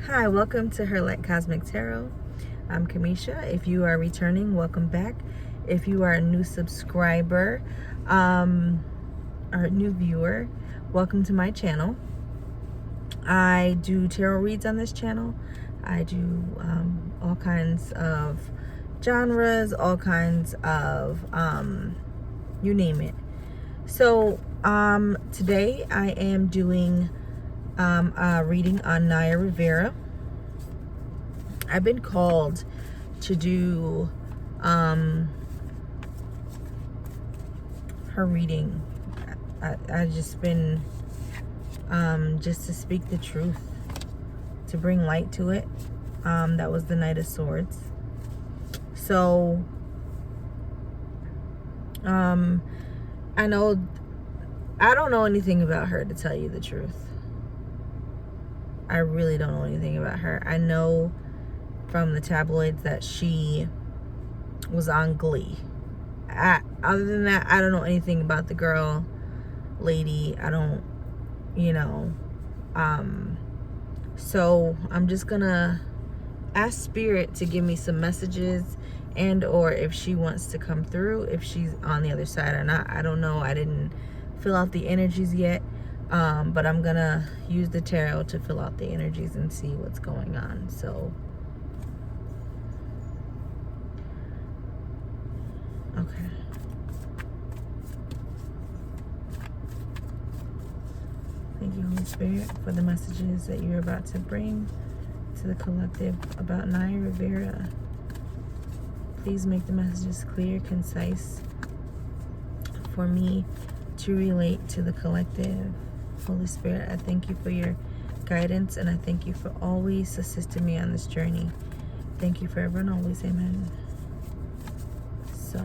Hi, welcome to Her Light Cosmic Tarot. I'm Kamisha. If you are returning, welcome back. If you are a new subscriber or a new viewer, welcome to my channel. I do tarot reads on this channel. I do all kinds of genres, all kinds of you name it. So today I am doing a reading on Naya Rivera. I've been called to do her reading. I just been just to speak the truth, to bring light to it. That was the Knight of Swords. So I don't know anything about her, to tell you the truth. I really don't know anything about her. I know from the tabloids that she was on Glee. Other than that, I don't know anything about the girl, lady. I don't, so I'm just gonna ask Spirit to give me some messages, and or if she wants to come through, if she's on the other side or not. I don't know. I didn't fill out the energies yet, but I'm gonna use the tarot to fill out the energies and see what's going on. So okay. Thank you, Holy Spirit, for the messages that you're about to bring to the collective about Naya Rivera. Please make the messages clear, concise, for me to relate to the collective. Holy Spirit, I thank you for your guidance, and I thank you for always assisting me on this journey. Thank you forever and always. Amen. So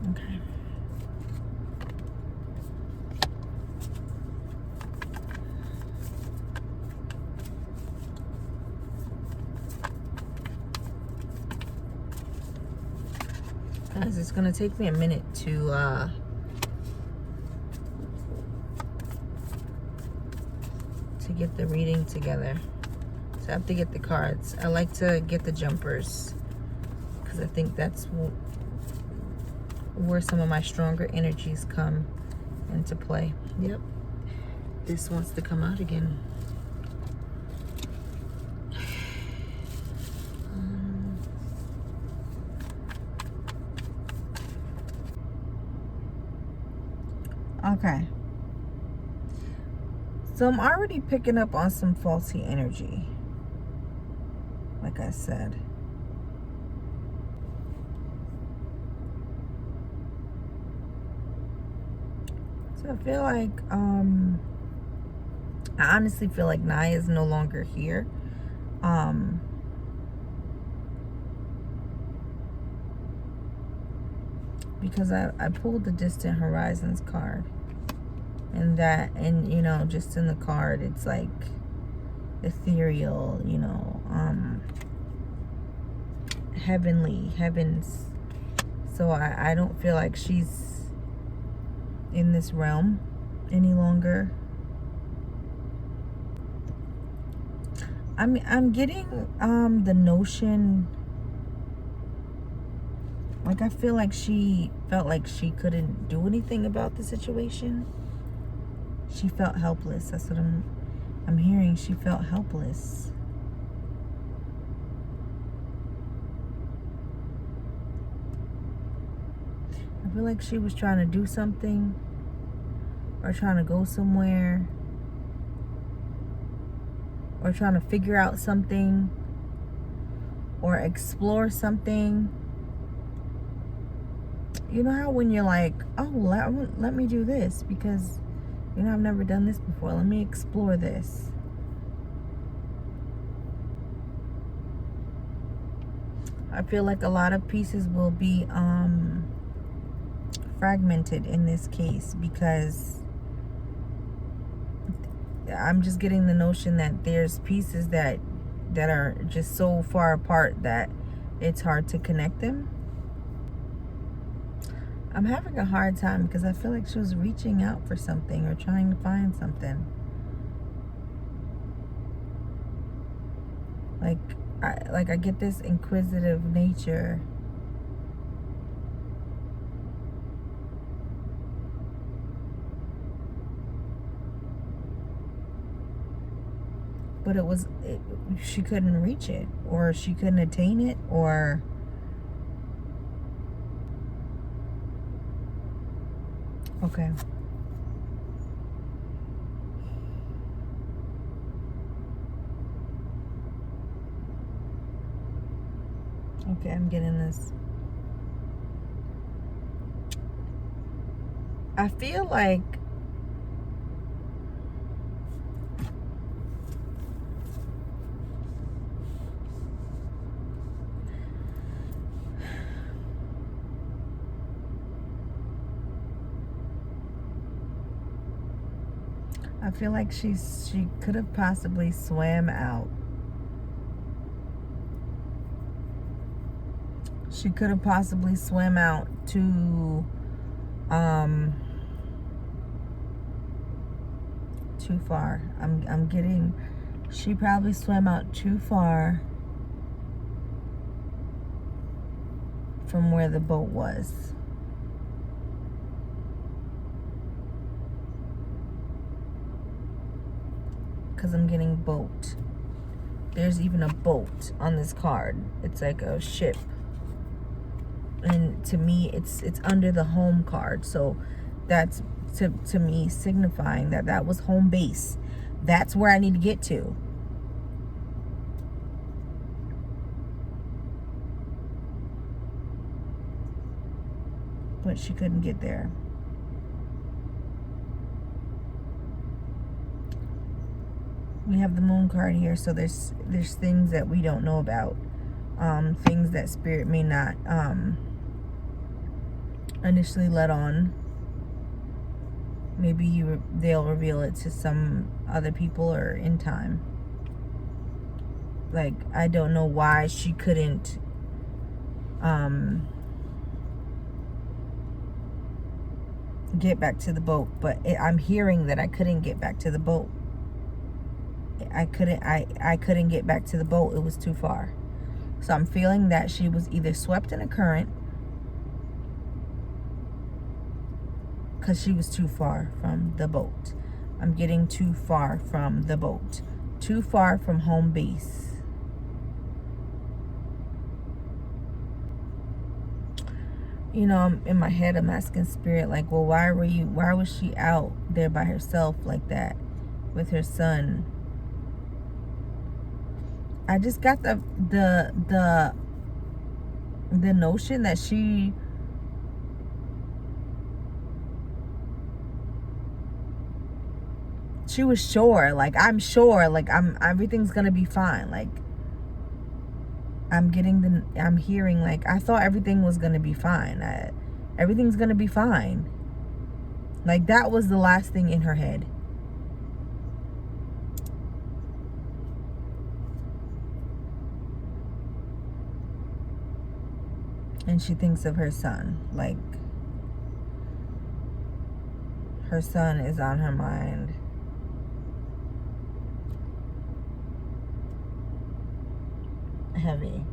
okay. Guys, it's gonna take me a minute to get the reading together. So I have to get the cards. I like to get the jumpers because I think that's where some of my stronger energies come into play. Yep. This wants to come out again. Okay. So I'm already picking up on some faulty energy, like I said. So I feel like, I honestly feel like Naya is no longer here. Because I pulled the Distant Horizons card. And just in the card, it's like ethereal, heavens. So I don't feel like she's in this realm any longer. I'm getting the notion, like, I feel like she felt like she couldn't do anything about the situation. She felt helpless. That's what I'm hearing. She felt helpless. I feel like she was trying to do something, or trying to go somewhere, or trying to figure out something, or explore something. You know how when you're like, oh, let me do this because, I've never done this before. Let me explore this. I feel like a lot of pieces will be fragmented in this case, because I'm just getting the notion that there's pieces that are just so far apart that it's hard to connect them. I'm having a hard time because I feel like she was reaching out for something or trying to find something. I get this inquisitive nature. But she couldn't reach it, or she couldn't attain it, or okay. Okay, I'm getting this. I feel like she could have possibly swam out. She could have possibly swam out to too far. I'm getting, she probably swam out too far from where the boat was. Because I'm getting boat. There's even a boat on this card. It's like a ship. And to me, it's under the home card. So that's to me signifying that was home base. That's where I need to get to. But she couldn't get there. We have the moon card here, so there's things that we don't know about, things that spirit may not initially let on. Maybe they'll reveal it to some other people or in time. Like, I don't know why she couldn't get back to the boat, but I'm hearing that I couldn't get back to the boat. I couldn't get back to the boat. It was too far. So I'm feeling that she was either swept in a current because she was too far from the boat. I'm getting too far from the boat. Too far from home base. You know, in my head, I'm asking spirit, like, well, why was she out there by herself like that with her son? I just got the notion that she was sure, like, I'm sure, like, everything's gonna be fine. Like, I'm hearing, like, I thought everything was gonna be fine. Everything's gonna be fine. Like, that was the last thing in her head. And she thinks of her son. Like, her son is on her mind. Heavy.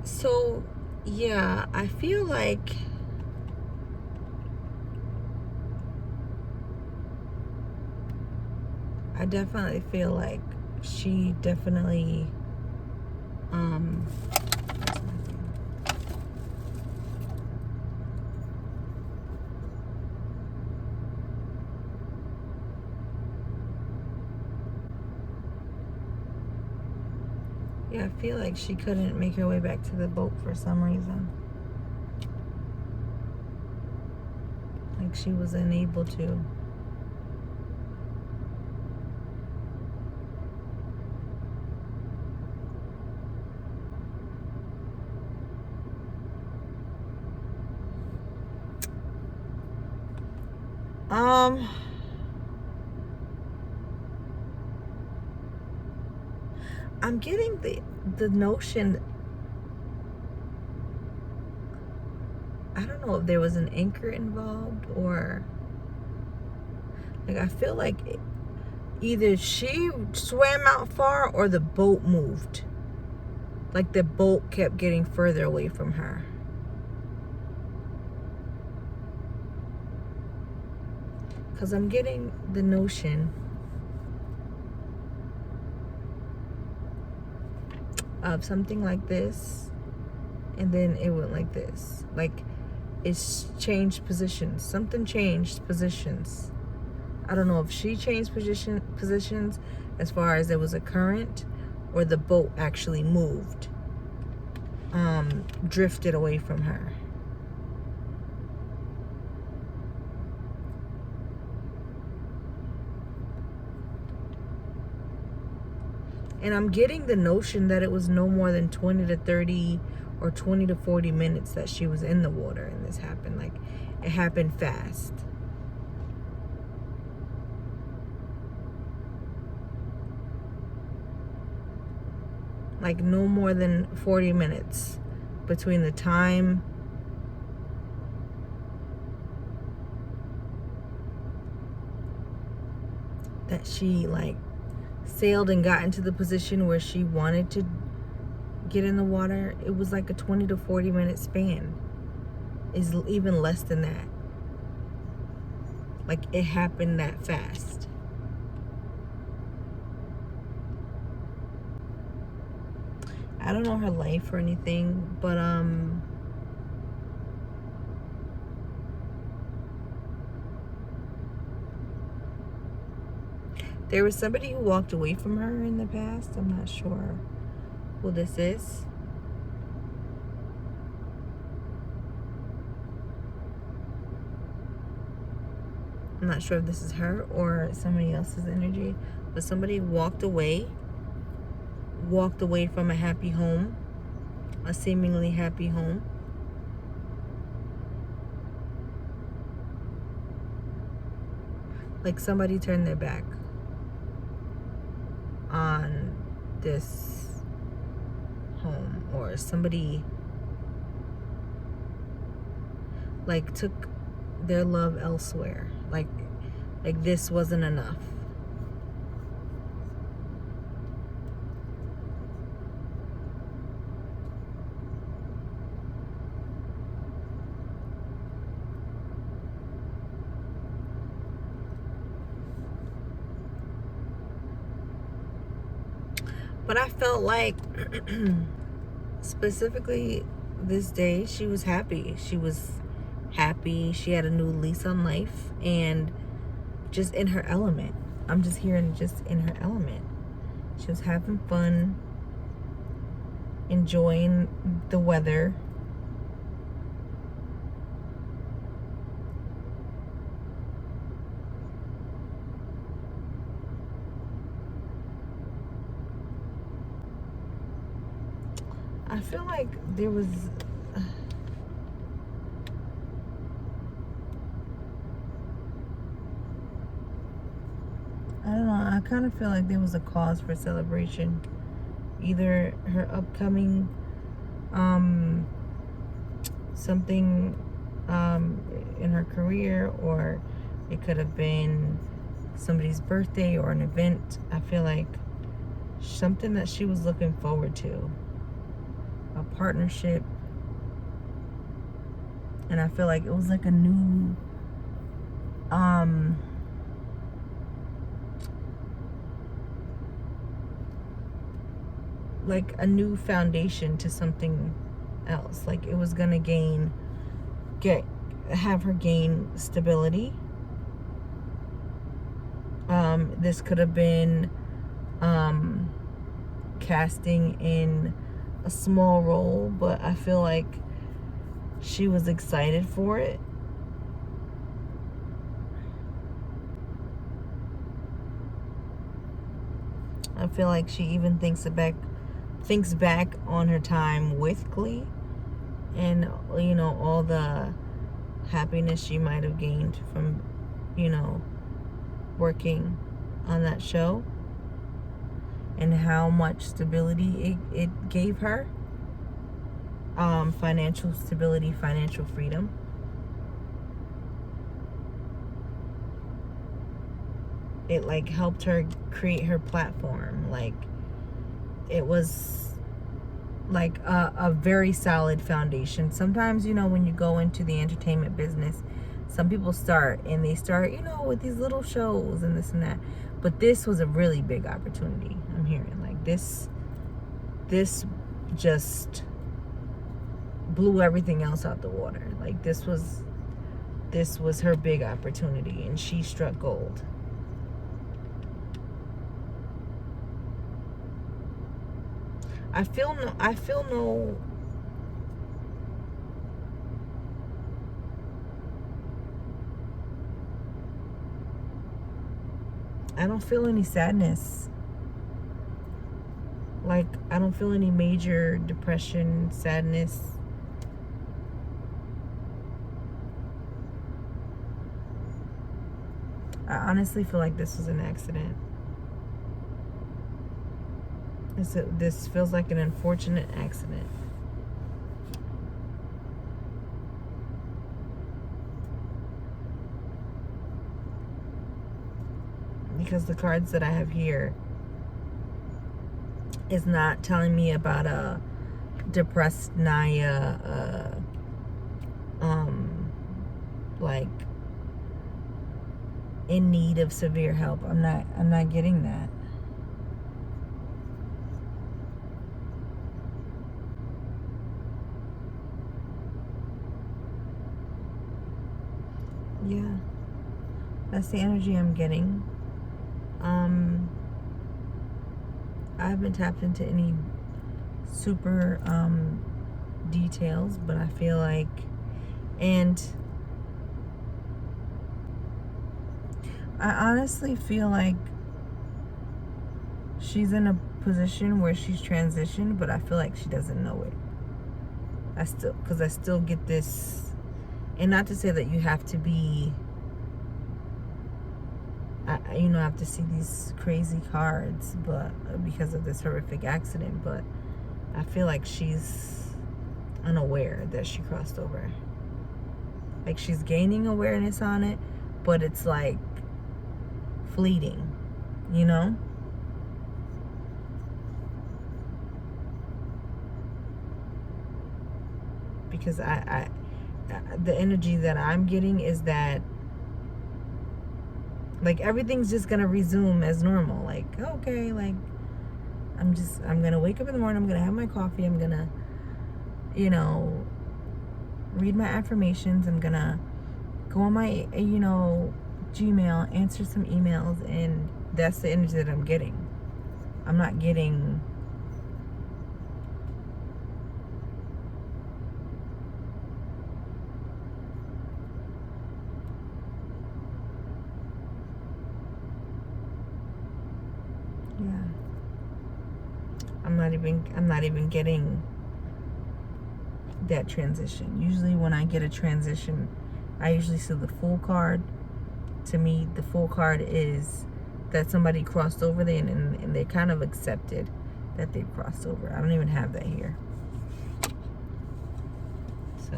So yeah, I feel like I definitely feel like she definitely yeah, I feel like she couldn't make her way back to the boat for some reason. Like, she was unable to. Um, I'm getting the notion. I don't know if there was an anchor involved, or like I feel like either she swam out far or the boat moved. Like the boat kept getting further away from her. Because I'm getting the notion of something like this, and then it went like this. Like it's changed positions. Something changed positions. I don't know if she changed positions as far as there was a current, or the boat actually moved, drifted away from her. And I'm getting the notion that it was no more than 20 to 30 or 20 to 40 minutes that she was in the water and this happened. Like, it happened fast. Like, no more than 40 minutes between the time that she, like, sailed and got into the position where she wanted to get in the water. It was like a 20 to 40 minute span. Is even less than that. Like, it happened that fast. I don't know her life or anything, but there was somebody who walked away from her in the past. I'm not sure who this is. I'm not sure if this is her or somebody else's energy, but somebody walked away from a happy home, a seemingly happy home. Like somebody turned their back on this home, or somebody like took their love elsewhere. Like this wasn't enough. But I felt like specifically this day, she was happy. She was happy. She had a new lease on life and just in her element. I'm just hearing just in her element. She was having fun, enjoying the weather. I feel like there was I don't know, I kind of feel like there was a cause for celebration. Either her upcoming something in her career, or it could have been somebody's birthday or an event. I feel like something that she was looking forward to, a partnership. And I feel like it was like a new like a new foundation to something else. Like it was gonna have her gain stability. This could have been casting in a small role, but I feel like she was excited for it. I feel like she even thinks back on her time with Glee, and all the happiness she might have gained from you know, working on that show, and how much stability it gave her. Financial stability, financial freedom. It like helped her create her platform. Like, it was like a very solid foundation. Sometimes, you know, when you go into the entertainment business, some people start you know, with these little shows and this and that, but this was a really big opportunity. I'm hearing like this just blew everything else out the water. Like, this was her big opportunity, and she struck gold. I feel no I don't feel any sadness. Like, I don't feel any major depression, sadness. I honestly feel like this was an accident. This feels like an unfortunate accident. Because the cards that I have here is not telling me about a depressed Naya, like in need of severe help. I'm not getting that. Yeah, that's the energy I'm getting. I haven't tapped into any super details, but I feel like, and I honestly feel like she's in a position where she's transitioned, but I feel like she doesn't know it. Because I still get this, and not to say that you have to be, you know, have to see these crazy cards, but because of this horrific accident, but I feel like she's unaware that she crossed over. Like, she's gaining awareness on it, but it's like fleeting, you know? Because the energy that I'm getting is that, like, everything's just gonna resume as normal. Like, okay, like, I'm gonna wake up in the morning, I'm gonna have my coffee, I'm gonna, you know, read my affirmations, I'm gonna go on my, you know, Gmail, answer some emails, and that's the energy that I'm getting. I'm not getting yeah. I'm not even getting that transition. Usually when I get a transition, I usually see the Fool card. To me, the Fool card is that somebody crossed over there, and they kind of accepted that they've crossed over. I don't even have that here. So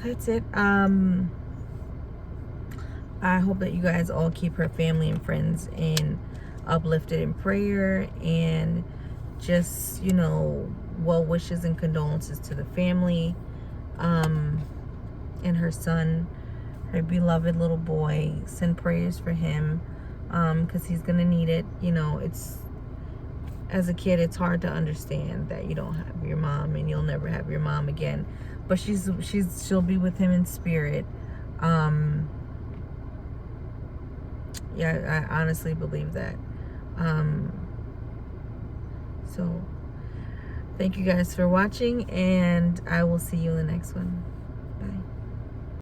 that's it. I hope that you guys all keep her family and friends uplifted in prayer, and just, you know, well wishes and condolences to the family, and her son, her beloved little boy. Send prayers for him, because he's gonna need it. You know, as a kid, it's hard to understand that you don't have your mom, and you'll never have your mom again, but she'll be with him in spirit. Yeah, I honestly believe that. So thank you guys for watching, and I will see you in the next one.